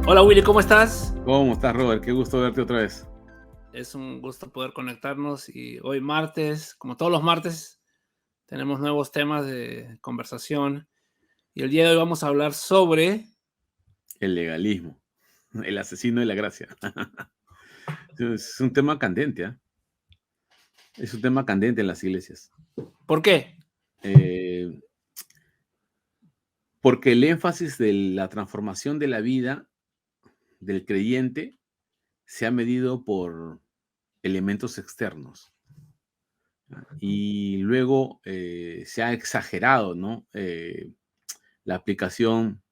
Hola Willy, ¿cómo estás? ¿Cómo estás, Robert? Qué gusto verte otra vez. Es un gusto poder conectarnos y hoy martes, como todos los martes, tenemos nuevos temas de conversación y el día de hoy vamos a hablar sobre... El legalismo, el asesino de la gracia. Es un tema candente, ¿ah? Es un tema candente en las iglesias. ¿Por qué? Eh, Porque el énfasis de la transformación de la vida del creyente se ha medido por elementos externos. Y luego se ha exagerado, ¿no? La aplicación,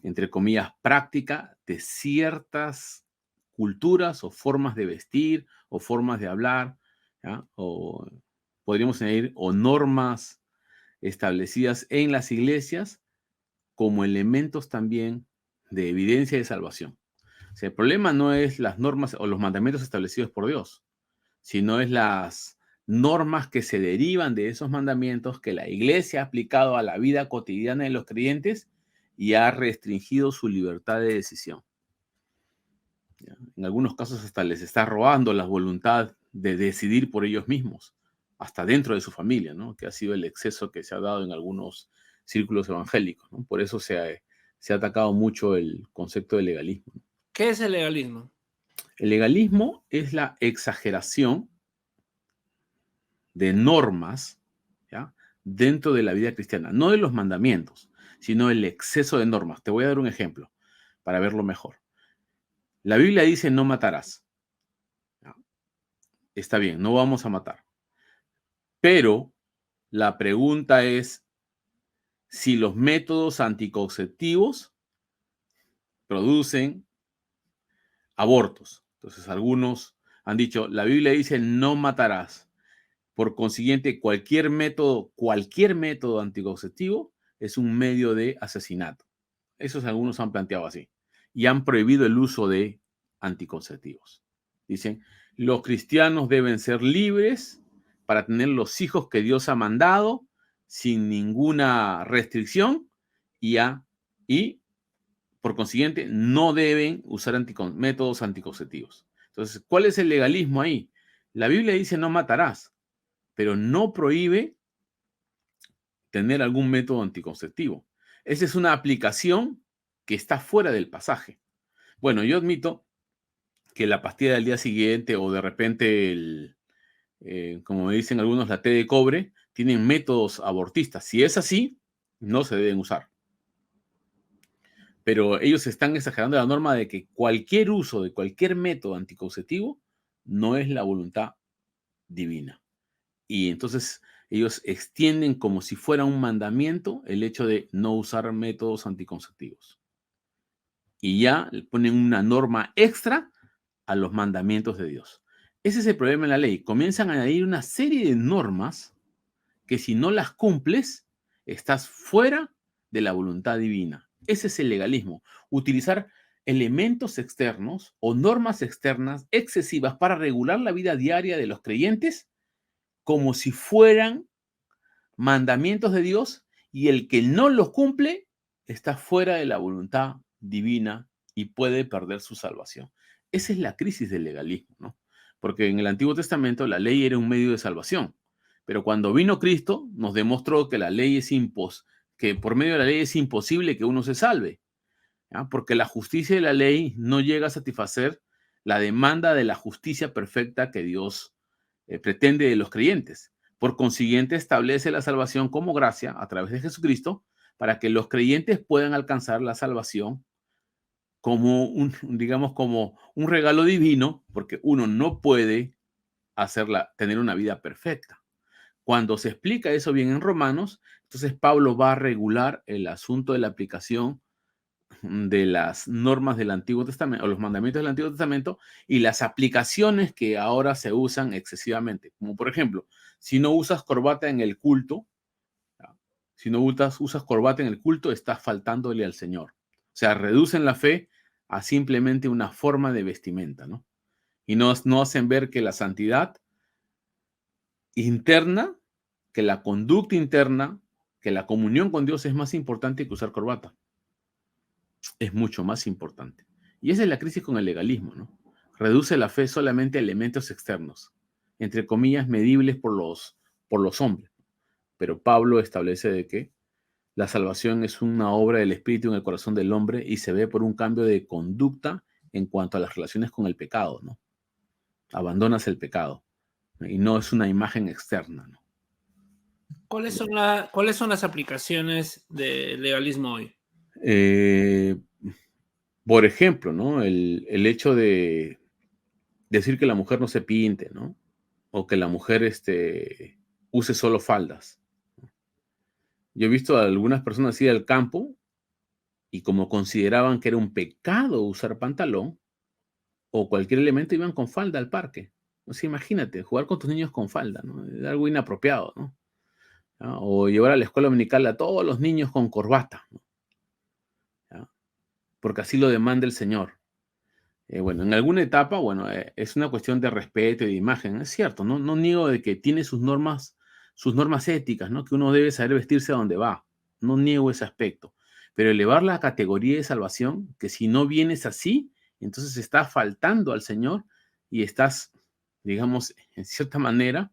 entre comillas, práctica de ciertas culturas o formas de vestir o formas de hablar, ¿ya? O podríamos añadir, o normas establecidas en las iglesias como elementos también de evidencia de salvación. O sea, el problema no es las normas o los mandamientos establecidos por Dios, sino es las normas que se derivan de esos mandamientos que la iglesia ha aplicado a la vida cotidiana de los creyentes y ha restringido su libertad de decisión. ¿Ya? En algunos casos hasta les está robando la voluntad de decidir por ellos mismos, hasta dentro de su familia, ¿no? Que ha sido el exceso que se ha dado en algunos círculos evangélicos, ¿no? Por eso se ha atacado mucho el concepto de legalismo. ¿Qué es el legalismo? El legalismo es la exageración de normas, ¿ya? Dentro de la vida cristiana, no de los mandamientos, sino el exceso de normas. Te voy a dar un ejemplo para verlo mejor. La Biblia dice no matarás. ¿Ya? Está bien, no vamos a matar. Pero la pregunta es si los métodos anticonceptivos producen abortos. Entonces algunos han dicho, la Biblia dice no matarás. Por consiguiente, cualquier método anticonceptivo es un medio de asesinato. Esos algunos han planteado así. Y han prohibido el uso de anticonceptivos. Dicen, los cristianos deben ser libres para tener los hijos que Dios ha mandado sin ninguna restricción y por consiguiente, no deben usar métodos anticonceptivos. Entonces, ¿cuál es el legalismo ahí? La Biblia dice no matarás, pero no prohíbe tener algún método anticonceptivo. Esa es una aplicación que está fuera del pasaje. Bueno, yo admito que la pastilla del día siguiente o de repente, como me dicen algunos, la té de cobre, tienen métodos abortistas. Si es así, no se deben usar. Pero ellos están exagerando la norma de que cualquier uso de cualquier método anticonceptivo no es la voluntad divina. Y entonces ellos extienden como si fuera un mandamiento el hecho de no usar métodos anticonceptivos. Y ya le ponen una norma extra a los mandamientos de Dios. Ese es el problema en la ley. Comienzan a añadir una serie de normas que si no las cumples, estás fuera de la voluntad divina. Ese es el legalismo. Utilizar elementos externos o normas externas excesivas para regular la vida diaria de los creyentes como si fueran mandamientos de Dios, y el que no los cumple está fuera de la voluntad divina y puede perder su salvación. Esa es la crisis del legalismo, ¿no? Porque en el Antiguo Testamento la ley era un medio de salvación, pero cuando vino Cristo nos demostró que que por medio de la ley es imposible que uno se salve, ¿ya? Porque la justicia de la ley no llega a satisfacer la demanda de la justicia perfecta que Dios pretende de los creyentes. Por consiguiente, establece la salvación como gracia a través de Jesucristo para que los creyentes puedan alcanzar la salvación como digamos, como un regalo divino, porque uno no puede tener una vida perfecta. Cuando se explica eso bien en Romanos, entonces Pablo va a regular el asunto de la aplicación de las normas del Antiguo Testamento o los mandamientos del Antiguo Testamento y las aplicaciones que ahora se usan excesivamente. Como por ejemplo, si no usas corbata en el culto, ¿ya? Si no usas corbata en el culto, estás faltándole al Señor. O sea, reducen la fe a simplemente una forma de vestimenta, ¿no? Y no hacen ver que la santidad interna, que la conducta interna, que la comunión con Dios es más importante que usar corbata. Es mucho más importante. Y esa es la crisis con el legalismo, ¿no? Reduce la fe solamente a elementos externos, entre comillas, medibles por los hombres. Pero Pablo establece de que la salvación es una obra del Espíritu en el corazón del hombre y se ve por un cambio de conducta en cuanto a las relaciones con el pecado, ¿no? Abandonas el pecado, ¿no? Y no es una imagen externa, ¿no? ¿Cuáles son las aplicaciones del legalismo hoy? Eh, por ejemplo, ¿no? El hecho de decir que la mujer no se pinte, ¿no? O que la mujer use solo faldas. Yo he visto a algunas personas ir al campo y como consideraban que era un pecado usar pantalón o cualquier elemento, iban con falda al parque. O sea, imagínate, jugar con tus niños con falda, ¿no? Es algo inapropiado, ¿no? ¿Ya? O llevar a la escuela dominical a todos los niños con corbata, ¿no? ¿Ya? Porque así lo demanda el Señor. Bueno, en alguna etapa, bueno, es una cuestión de respeto y de imagen, es cierto, ¿no? No niego de que tiene sus normas éticas, ¿no? Que uno debe saber vestirse a donde va. No niego ese aspecto. Pero elevarla a categoría de salvación, que si no vienes así, entonces estás faltando al Señor y estás, digamos, en cierta manera,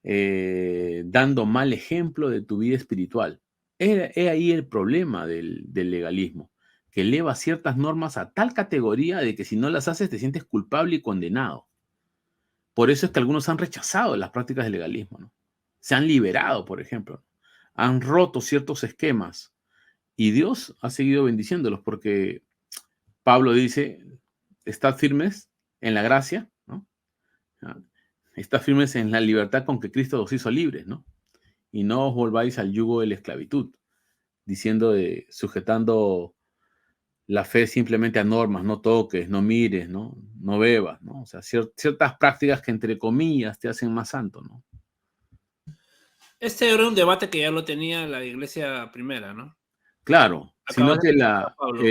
dando mal ejemplo de tu vida espiritual. He ahí el problema del legalismo, que eleva ciertas normas a tal categoría de que si no las haces te sientes culpable y condenado. Por eso es que algunos han rechazado las prácticas del legalismo, ¿no? Se han liberado, por ejemplo. Han roto ciertos esquemas y Dios ha seguido bendiciéndolos porque Pablo dice, estad firmes en la gracia, ¿no? Estad firmes en la libertad con que Cristo os hizo libres, ¿no? Y no os volváis al yugo de la esclavitud, diciendo sujetando la fe simplemente a normas, no toques, no mires, no bebas, ¿no? O sea, ciertas prácticas que entre comillas te hacen más santo, ¿no? Este era un debate que ya lo tenía la iglesia primera, ¿no? Claro, Acaba sino de que explicar Pablo.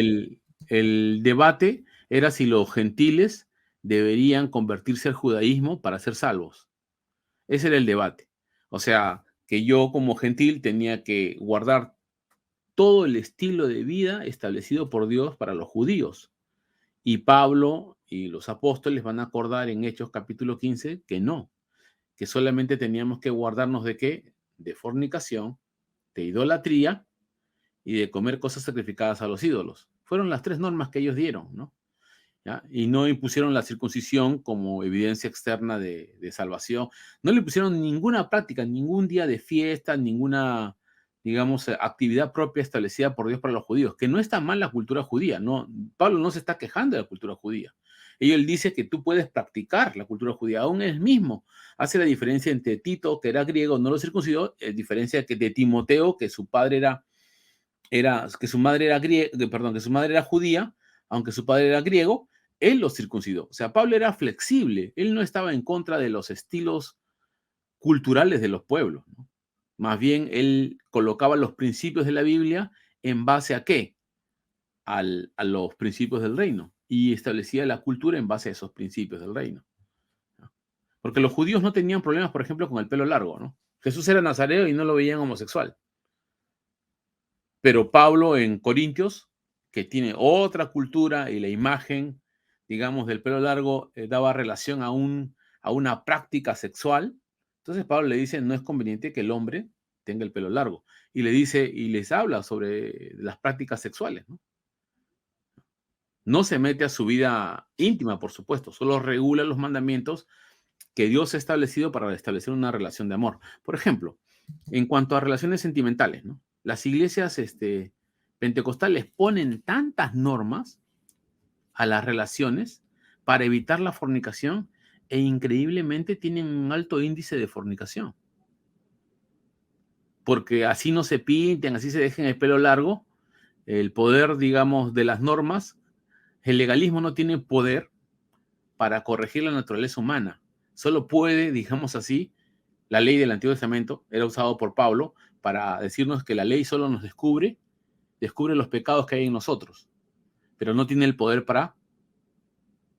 el debate era si los gentiles deberían convertirse al judaísmo para ser salvos. Ese era el debate. O sea, que yo como gentil tenía que guardar todo el estilo de vida establecido por Dios para los judíos. Y Pablo y los apóstoles van a acordar en Hechos capítulo 15 que no, que solamente teníamos que guardarnos de qué, de fornicación, de idolatría y de comer cosas sacrificadas a los ídolos. Fueron las tres normas que ellos dieron, ¿no? ¿Ya? Y no impusieron la circuncisión como evidencia externa de salvación. No le pusieron ninguna práctica, ningún día de fiesta, ninguna, digamos, actividad propia establecida por Dios para los judíos, que no está mal la cultura judía, ¿no? Pablo no se está quejando de la cultura judía. Él dice que tú puedes practicar la cultura judía, aún él mismo hace la diferencia entre Tito, que era griego, no lo circuncidó, diferencia que de Timoteo, que su padre que su madre era perdón, que su madre era judía, aunque su padre era griego, él lo circuncidó. O sea, Pablo era flexible, él no estaba en contra de los estilos culturales de los pueblos, ¿no? Más bien, él colocaba los principios de la Biblia en base a qué? A los principios del reino y establecía la cultura en base a esos principios del reino, ¿no? Porque los judíos no tenían problemas, por ejemplo, con el pelo largo, ¿no? Jesús era nazareo y no lo veían homosexual. Pero Pablo en Corintios, que tiene otra cultura y la imagen, digamos, del pelo largo daba relación a una práctica sexual. Entonces Pablo le dice, no es conveniente que el hombre tenga el pelo largo. Y le dice, y les habla sobre las prácticas sexuales, ¿no? No se mete a su vida íntima, por supuesto, solo regula los mandamientos que Dios ha establecido para establecer una relación de amor. Por ejemplo, en cuanto a relaciones sentimentales, ¿no? Las iglesias pentecostales ponen tantas normas a las relaciones para evitar la fornicación e increíblemente tienen un alto índice de fornicación. Porque así no se pinten, así se dejen el pelo largo, el poder, digamos, de las normas, el legalismo no tiene poder para corregir la naturaleza humana. Solo puede, digamos así, la ley del Antiguo Testamento era usado por Pablo para decirnos que la ley solo nos descubre los pecados que hay en nosotros, pero no tiene el poder para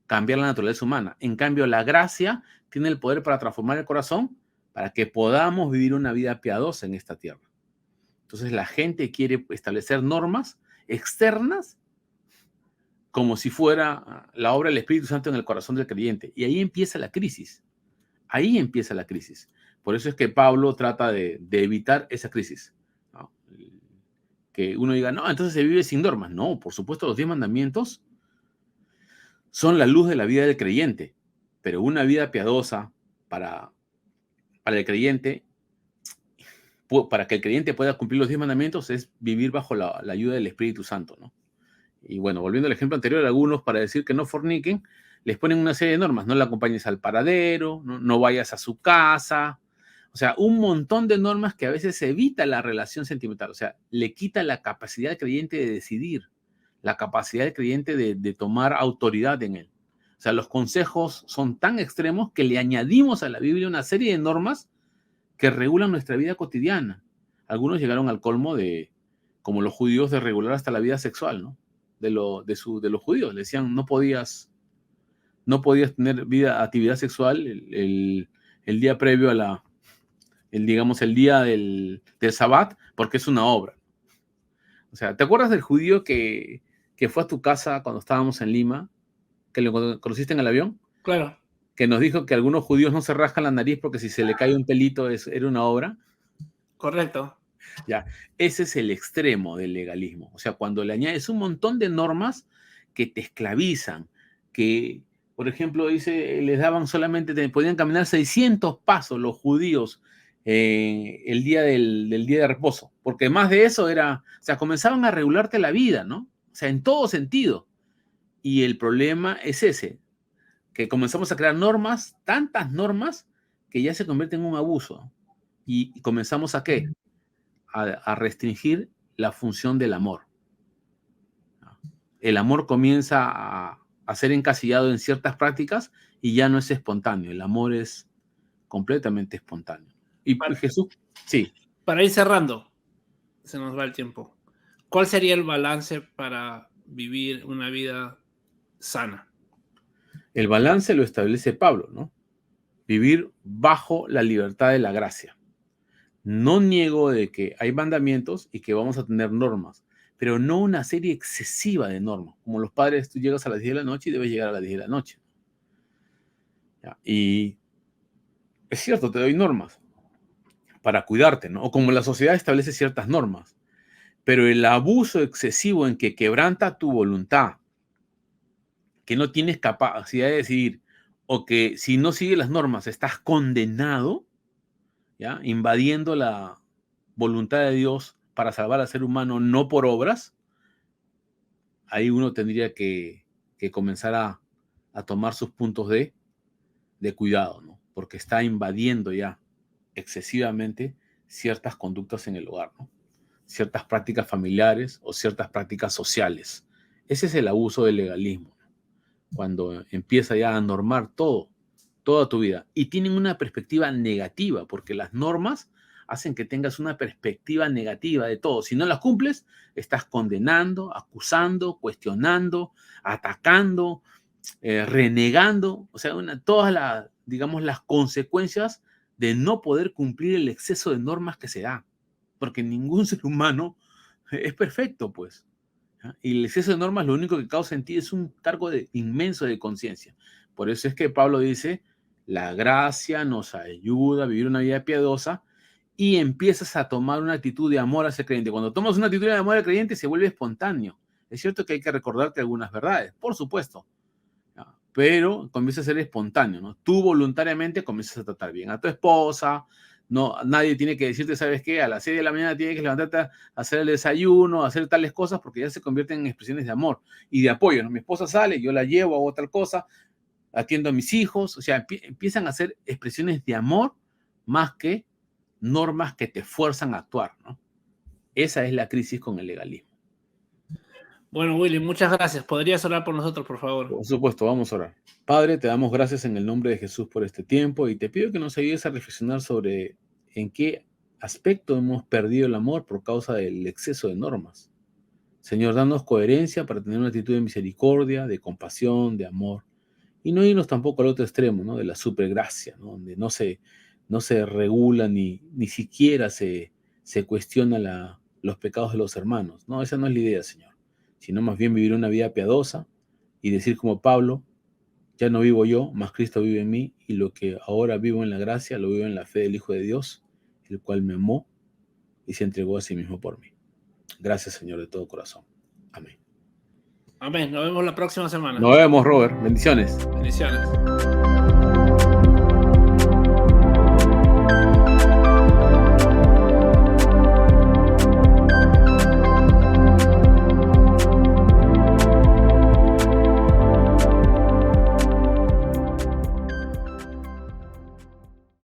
cambiar la naturaleza humana. En cambio, la gracia tiene el poder para transformar el corazón para que podamos vivir una vida piadosa en esta tierra. Entonces, la gente quiere establecer normas externas como si fuera la obra del Espíritu Santo en el corazón del creyente. Y ahí empieza la crisis. Ahí empieza la crisis. Por eso es que Pablo trata de evitar esa crisis, ¿no? Que uno diga, no, entonces se vive sin normas. No, por supuesto, los 10 mandamientos son la luz de la vida del creyente, pero una vida piadosa para, para el creyente, para que el creyente pueda cumplir los 10 mandamientos, es vivir bajo la ayuda del Espíritu Santo, ¿no? Y bueno, volviendo al ejemplo anterior, algunos para decir que no forniquen, les ponen una serie de normas. No la acompañes al paradero, no vayas a su casa. O sea, un montón de normas que a veces evita la relación sentimental. O sea, le quita la capacidad del creyente de decidir, la capacidad del creyente de tomar autoridad en él. O sea, los consejos son tan extremos que le añadimos a la Biblia una serie de normas que regulan nuestra vida cotidiana. Algunos llegaron al colmo de, como los judíos, de regular hasta la vida sexual, ¿no? De los judíos. Le decían, no podías tener actividad sexual el día previo a digamos, el día del Sabbat, porque es una obra. O sea, ¿te acuerdas del judío que fue a tu casa cuando estábamos en Lima, que lo conociste en el avión? Claro. Que nos dijo que algunos judíos no se rascan la nariz porque si se le cae un pelito era una obra. Correcto. Ya, ese es el extremo del legalismo. O sea, cuando le añades un montón de normas que te esclavizan, que, por ejemplo, dice, les daban solamente, podían caminar 600 pasos los judíos el día del día de reposo, porque más de eso era, o sea, comenzaban a regularte la vida, ¿no? O sea, en todo sentido. Y el problema es ese, que comenzamos a crear normas, tantas normas, que ya se convierte en un abuso. ¿Y comenzamos a qué? A restringir la función del amor. El amor comienza a ser encasillado en ciertas prácticas y ya no es espontáneo. El amor es completamente espontáneo. Y Jesús, sí. Para ir cerrando, se nos va el tiempo. ¿Cuál sería el balance para vivir una vida sana? El balance lo establece Pablo, ¿no? Vivir bajo la libertad de la gracia. No niego de que hay mandamientos y que vamos a tener normas, pero no una serie excesiva de normas. Como los padres, tú llegas a las 10 de la noche y debes llegar a las 10 de la noche. ¿Ya? Y es cierto, te doy normas para cuidarte, ¿no? O como la sociedad establece ciertas normas, pero el abuso excesivo en que quebranta tu voluntad, que no tienes capacidad de decidir, o que si no sigues las normas estás condenado, ¿ya? Invadiendo la voluntad de Dios para salvar al ser humano, no por obras, ahí uno tendría que comenzar a tomar sus puntos de cuidado, ¿no? Porque está invadiendo ya excesivamente ciertas conductas en el hogar, ¿no? Ciertas prácticas familiares o ciertas prácticas sociales. Ese es el abuso del legalismo, ¿no? Cuando empieza ya a normar todo, toda tu vida. Y tienen una perspectiva negativa, porque las normas hacen que tengas una perspectiva negativa de todo. Si no las cumples, estás condenando, acusando, cuestionando, atacando, renegando, o sea, todas digamos, las consecuencias de no poder cumplir el exceso de normas que se da, porque ningún ser humano es perfecto, pues. ¿Ya? Y el exceso de normas lo único que causa en ti es un cargo inmenso de conciencia. Por eso es que Pablo dice, la gracia nos ayuda a vivir una vida piadosa y empiezas a tomar una actitud de amor hacia el creyente. Cuando tomas una actitud de amor al creyente se vuelve espontáneo. Es cierto que hay que recordarte algunas verdades, por supuesto, pero comienza a ser espontáneo, ¿no? Tú voluntariamente comienzas a tratar bien a tu esposa, no, nadie tiene que decirte, ¿sabes qué? A las 6 de la mañana tienes que levantarte a hacer el desayuno, a hacer tales cosas, porque ya se convierten en expresiones de amor y de apoyo, ¿no? Mi esposa sale, yo la llevo, hago tal cosa, atiendo a mis hijos, o sea, empiezan a ser expresiones de amor más que normas que te fuerzan a actuar, ¿no? Esa es la crisis con el legalismo. Bueno, Willy, muchas gracias. ¿Podrías orar por nosotros, por favor? Por supuesto, vamos a orar. Padre, te damos gracias en el nombre de Jesús por este tiempo y te pido que nos ayudes a reflexionar sobre en qué aspecto hemos perdido el amor por causa del exceso de normas. Señor, danos coherencia para tener una actitud de misericordia, de compasión, de amor y no irnos tampoco al otro extremo, ¿no? De la supergracia, ¿no? Donde no se regula ni siquiera se cuestiona los pecados de los hermanos. No, esa no es la idea, Señor, sino más bien vivir una vida piadosa y decir como Pablo, ya no vivo yo, mas Cristo vive en mí, y lo que ahora vivo en la gracia, lo vivo en la fe del Hijo de Dios, el cual me amó y se entregó a sí mismo por mí. Gracias, Señor, de todo corazón. Amén. Amén. Nos vemos la próxima semana. Nos vemos, Robert. Bendiciones. Bendiciones.